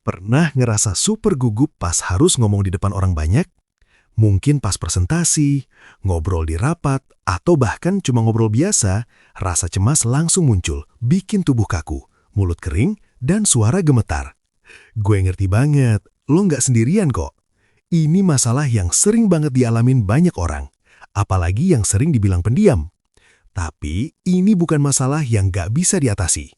Pernah ngerasa super gugup pas harus ngomong di depan orang banyak? Mungkin pas presentasi, ngobrol di rapat, atau bahkan cuma ngobrol biasa, rasa cemas langsung muncul, bikin tubuh kaku, mulut kering, dan suara gemetar. Gue ngerti banget, lo nggak sendirian kok. Ini masalah yang sering banget dialamin banyak orang, apalagi yang sering dibilang pendiam. Tapi ini bukan masalah yang nggak bisa diatasi.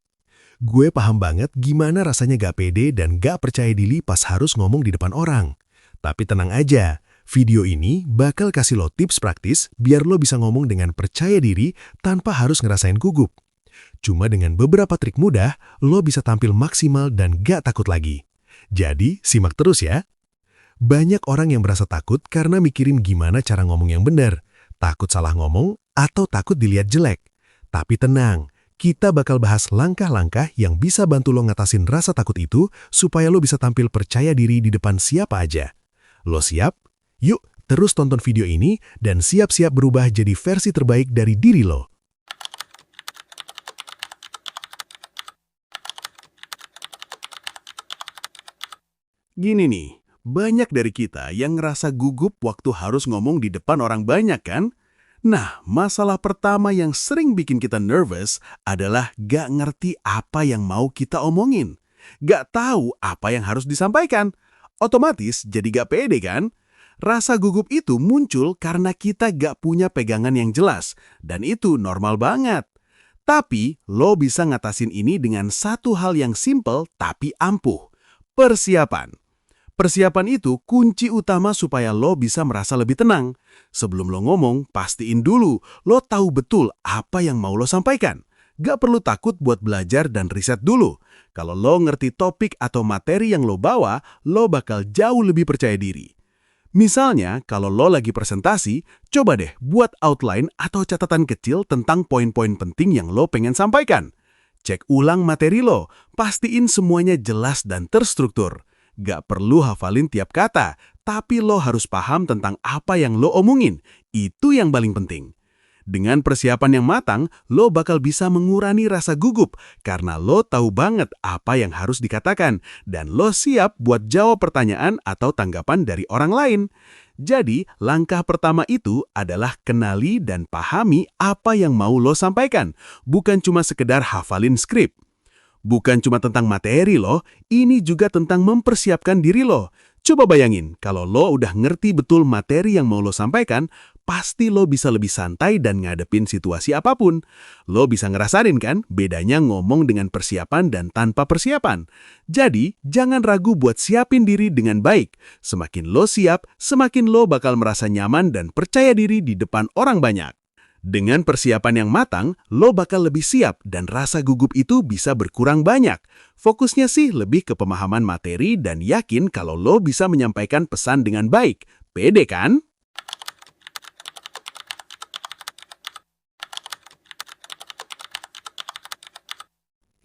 Gue paham banget gimana rasanya gak pede dan gak percaya diri pas harus ngomong di depan orang. Tapi tenang aja, video ini bakal kasih lo tips praktis biar lo bisa ngomong dengan percaya diri tanpa harus ngerasain gugup. Cuma dengan beberapa trik mudah, lo bisa tampil maksimal dan gak takut lagi. Jadi, simak terus ya. Banyak orang yang merasa takut karena mikirin gimana cara ngomong yang benar, takut salah ngomong, atau takut dilihat jelek. Tapi tenang, kita bakal bahas langkah-langkah yang bisa bantu lo ngatasin rasa takut itu supaya lo bisa tampil percaya diri di depan siapa aja. Lo siap? Yuk, terus tonton video ini dan siap-siap berubah jadi versi terbaik dari diri lo. Gini nih, banyak dari kita yang ngerasa gugup waktu harus ngomong di depan orang banyak kan? Nah, masalah pertama yang sering bikin kita nervous adalah gak ngerti apa yang mau kita omongin. Gak tahu apa yang harus disampaikan. Otomatis jadi gak pede kan? Rasa gugup itu muncul karena kita gak punya pegangan yang jelas, dan itu normal banget. Tapi, lo bisa ngatasin ini dengan satu hal yang simple tapi ampuh. Persiapan. Persiapan itu kunci utama supaya lo bisa merasa lebih tenang. Sebelum lo ngomong, pastiin dulu lo tahu betul apa yang mau lo sampaikan. Gak perlu takut buat belajar dan riset dulu. Kalau lo ngerti topik atau materi yang lo bawa, lo bakal jauh lebih percaya diri. Misalnya, kalau lo lagi presentasi, coba deh buat outline atau catatan kecil tentang poin-poin penting yang lo pengen sampaikan. Cek ulang materi lo, pastiin semuanya jelas dan terstruktur. Gak perlu hafalin tiap kata, tapi lo harus paham tentang apa yang lo omongin. Itu yang paling penting. Dengan persiapan yang matang, lo bakal bisa mengurangi rasa gugup karena lo tahu banget apa yang harus dikatakan dan lo siap buat jawab pertanyaan atau tanggapan dari orang lain. Jadi, langkah pertama itu adalah kenali dan pahami apa yang mau lo sampaikan, bukan cuma sekedar hafalin skrip. Bukan cuma tentang materi lo, ini juga tentang mempersiapkan diri lo. Coba bayangin, kalau lo udah ngerti betul materi yang mau lo sampaikan, pasti lo bisa lebih santai dan ngadepin situasi apapun. Lo bisa ngerasain kan bedanya ngomong dengan persiapan dan tanpa persiapan. Jadi, jangan ragu buat siapin diri dengan baik. Semakin lo siap, semakin lo bakal merasa nyaman dan percaya diri di depan orang banyak. Dengan persiapan yang matang, lo bakal lebih siap dan rasa gugup itu bisa berkurang banyak. Fokusnya sih lebih ke pemahaman materi dan yakin kalau lo bisa menyampaikan pesan dengan baik. Pede kan?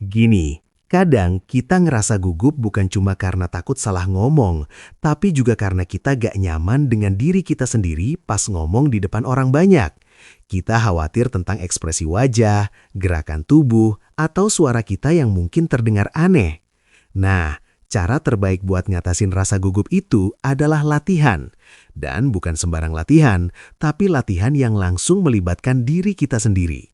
Gini, kadang kita ngerasa gugup bukan cuma karena takut salah ngomong, tapi juga karena kita gak nyaman dengan diri kita sendiri pas ngomong di depan orang banyak. Kita khawatir tentang ekspresi wajah, gerakan tubuh, atau suara kita yang mungkin terdengar aneh. Nah, cara terbaik buat ngatasin rasa gugup itu adalah latihan. Dan bukan sembarang latihan, tapi latihan yang langsung melibatkan diri kita sendiri.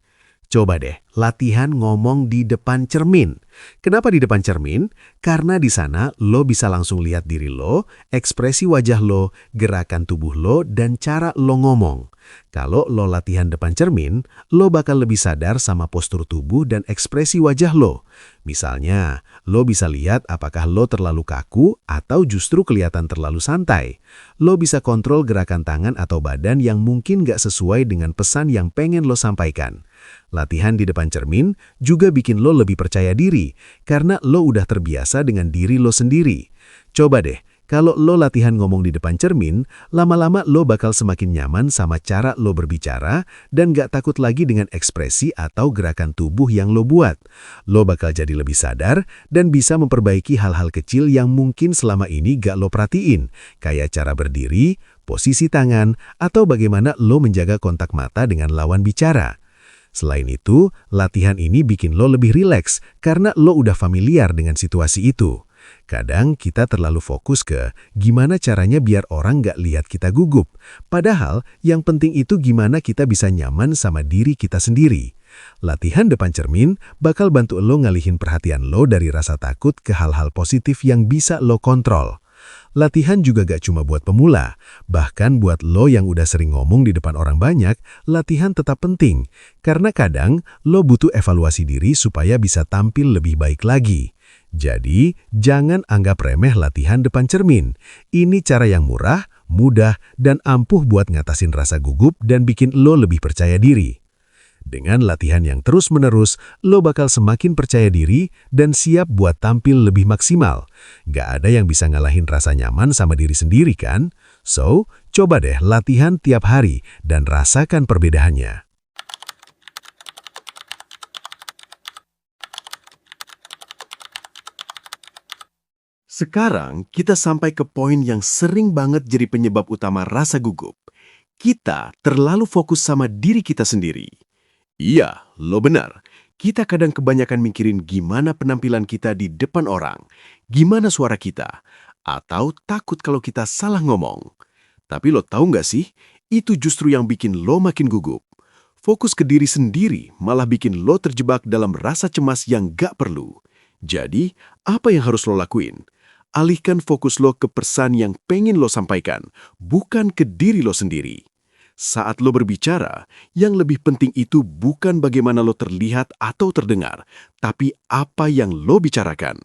Coba deh, latihan ngomong di depan cermin. Kenapa di depan cermin? Karena di sana lo bisa langsung lihat diri lo, ekspresi wajah lo, gerakan tubuh lo, dan cara lo ngomong. Kalau lo latihan depan cermin, lo bakal lebih sadar sama postur tubuh dan ekspresi wajah lo. Misalnya, lo bisa lihat apakah lo terlalu kaku atau justru kelihatan terlalu santai. Lo bisa kontrol gerakan tangan atau badan yang mungkin gak sesuai dengan pesan yang pengen lo sampaikan. Latihan di depan cermin juga bikin lo lebih percaya diri, karena lo udah terbiasa dengan diri lo sendiri. Coba deh, kalau lo latihan ngomong di depan cermin, lama-lama lo bakal semakin nyaman sama cara lo berbicara dan gak takut lagi dengan ekspresi atau gerakan tubuh yang lo buat. Lo bakal jadi lebih sadar dan bisa memperbaiki hal-hal kecil yang mungkin selama ini gak lo perhatiin, kayak cara berdiri, posisi tangan, atau bagaimana lo menjaga kontak mata dengan lawan bicara. Selain itu, latihan ini bikin lo lebih rileks karena lo udah familiar dengan situasi itu. Kadang kita terlalu fokus ke gimana caranya biar orang nggak lihat kita gugup. Padahal yang penting itu gimana kita bisa nyaman sama diri kita sendiri. Latihan depan cermin bakal bantu lo ngalihin perhatian lo dari rasa takut ke hal-hal positif yang bisa lo kontrol. Latihan juga gak cuma buat pemula, bahkan buat lo yang udah sering ngomong di depan orang banyak, latihan tetap penting. Karena kadang lo butuh evaluasi diri supaya bisa tampil lebih baik lagi. Jadi, jangan anggap remeh latihan depan cermin. Ini cara yang murah, mudah, dan ampuh buat ngatasin rasa gugup dan bikin lo lebih percaya diri. Dengan latihan yang terus-menerus, lo bakal semakin percaya diri dan siap buat tampil lebih maksimal. Gak ada yang bisa ngalahin rasa nyaman sama diri sendiri kan? So, coba deh latihan tiap hari dan rasakan perbedaannya. Sekarang kita sampai ke poin yang sering banget jadi penyebab utama rasa gugup. Kita terlalu fokus sama diri kita sendiri. Iya, lo benar. Kita kadang kebanyakan mikirin gimana penampilan kita di depan orang, gimana suara kita, atau takut kalau kita salah ngomong. Tapi lo tahu nggak sih, itu justru yang bikin lo makin gugup. Fokus ke diri sendiri malah bikin lo terjebak dalam rasa cemas yang gak perlu. Jadi, apa yang harus lo lakuin? Alihkan fokus lo ke pesan yang pengen lo sampaikan, bukan ke diri lo sendiri. Saat lo berbicara, yang lebih penting itu bukan bagaimana lo terlihat atau terdengar, tapi apa yang lo bicarakan.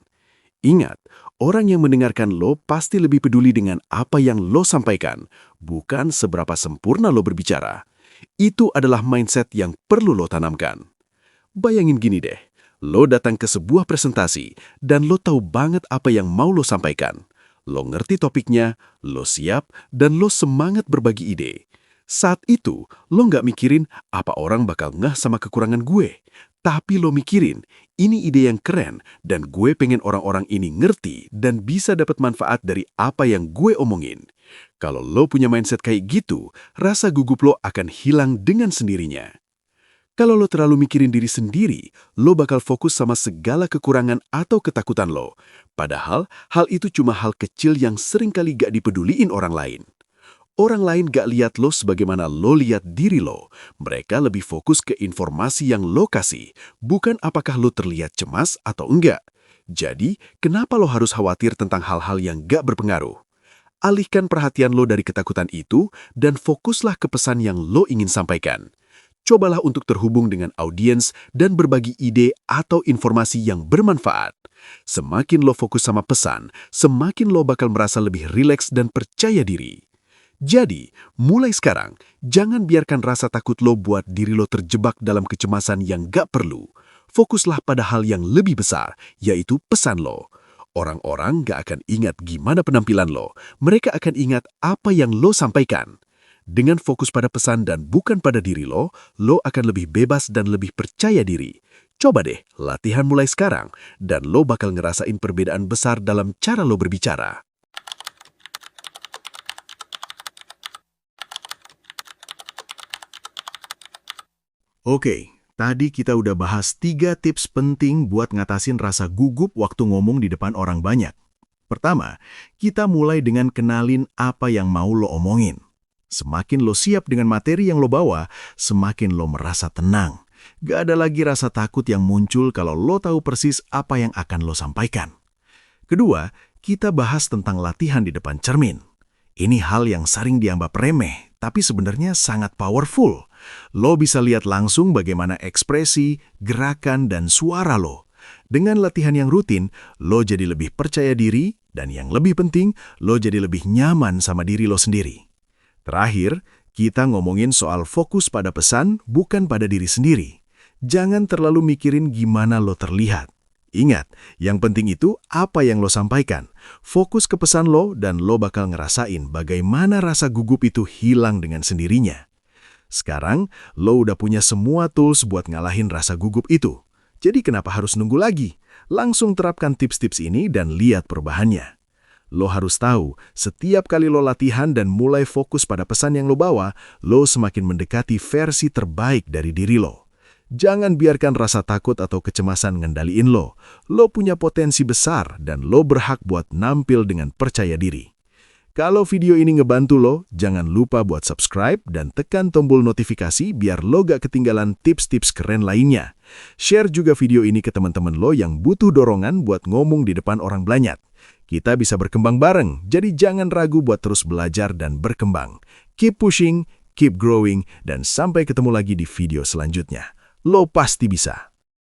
Ingat, orang yang mendengarkan lo pasti lebih peduli dengan apa yang lo sampaikan, bukan seberapa sempurna lo berbicara. Itu adalah mindset yang perlu lo tanamkan. Bayangin gini deh, lo datang ke sebuah presentasi dan lo tahu banget apa yang mau lo sampaikan. Lo ngerti topiknya, lo siap, dan lo semangat berbagi ide. Saat itu, lo nggak mikirin apa orang bakal ngeh sama kekurangan gue. Tapi lo mikirin, ini ide yang keren dan gue pengen orang-orang ini ngerti dan bisa dapat manfaat dari apa yang gue omongin. Kalau lo punya mindset kayak gitu, rasa gugup lo akan hilang dengan sendirinya. Kalau lo terlalu mikirin diri sendiri, lo bakal fokus sama segala kekurangan atau ketakutan lo. Padahal, hal itu cuma hal kecil yang seringkali gak dipeduliin orang lain. Orang lain gak lihat lo sebagaimana lo lihat diri lo. Mereka lebih fokus ke informasi yang lo kasih, bukan apakah lo terlihat cemas atau enggak. Jadi, kenapa lo harus khawatir tentang hal-hal yang gak berpengaruh? Alihkan perhatian lo dari ketakutan itu dan fokuslah ke pesan yang lo ingin sampaikan. Cobalah untuk terhubung dengan audiens dan berbagi ide atau informasi yang bermanfaat. Semakin lo fokus sama pesan, semakin lo bakal merasa lebih rileks dan percaya diri. Jadi, mulai sekarang, jangan biarkan rasa takut lo buat diri lo terjebak dalam kecemasan yang gak perlu. Fokuslah pada hal yang lebih besar, yaitu pesan lo. Orang-orang gak akan ingat gimana penampilan lo, mereka akan ingat apa yang lo sampaikan. Dengan fokus pada pesan dan bukan pada diri lo akan lebih bebas dan lebih percaya diri. Coba deh, latihan mulai sekarang, dan lo bakal ngerasain perbedaan besar dalam cara lo berbicara. Oke, tadi kita udah bahas 3 tips penting buat ngatasin rasa gugup waktu ngomong di depan orang banyak. Pertama, kita mulai dengan kenalin apa yang mau lo omongin. Semakin lo siap dengan materi yang lo bawa, semakin lo merasa tenang. Gak ada lagi rasa takut yang muncul kalau lo tahu persis apa yang akan lo sampaikan. Kedua, kita bahas tentang latihan di depan cermin. Ini hal yang sering dianggap remeh, tapi sebenarnya sangat powerful. Lo bisa lihat langsung bagaimana ekspresi, gerakan, dan suara lo. Dengan latihan yang rutin, lo jadi lebih percaya diri, dan yang lebih penting, lo jadi lebih nyaman sama diri lo sendiri. Terakhir, kita ngomongin soal fokus pada pesan, bukan pada diri sendiri. Jangan terlalu mikirin gimana lo terlihat. Ingat, yang penting itu apa yang lo sampaikan. Fokus ke pesan lo, dan lo bakal ngerasain bagaimana rasa gugup itu hilang dengan sendirinya. Sekarang, lo udah punya semua tools buat ngalahin rasa gugup itu. Jadi kenapa harus nunggu lagi? Langsung terapkan tips-tips ini dan lihat perubahannya. Lo harus tahu, setiap kali lo latihan dan mulai fokus pada pesan yang lo bawa, lo semakin mendekati versi terbaik dari diri lo. Jangan biarkan rasa takut atau kecemasan ngendaliin lo. Lo punya potensi besar dan lo berhak buat nampil dengan percaya diri. Kalau video ini ngebantu lo, jangan lupa buat subscribe dan tekan tombol notifikasi biar lo gak ketinggalan tips-tips keren lainnya. Share juga video ini ke teman-teman lo yang butuh dorongan buat ngomong di depan orang banyak. Kita bisa berkembang bareng, jadi jangan ragu buat terus belajar dan berkembang. Keep pushing, keep growing, dan sampai ketemu lagi di video selanjutnya. Lo pasti bisa.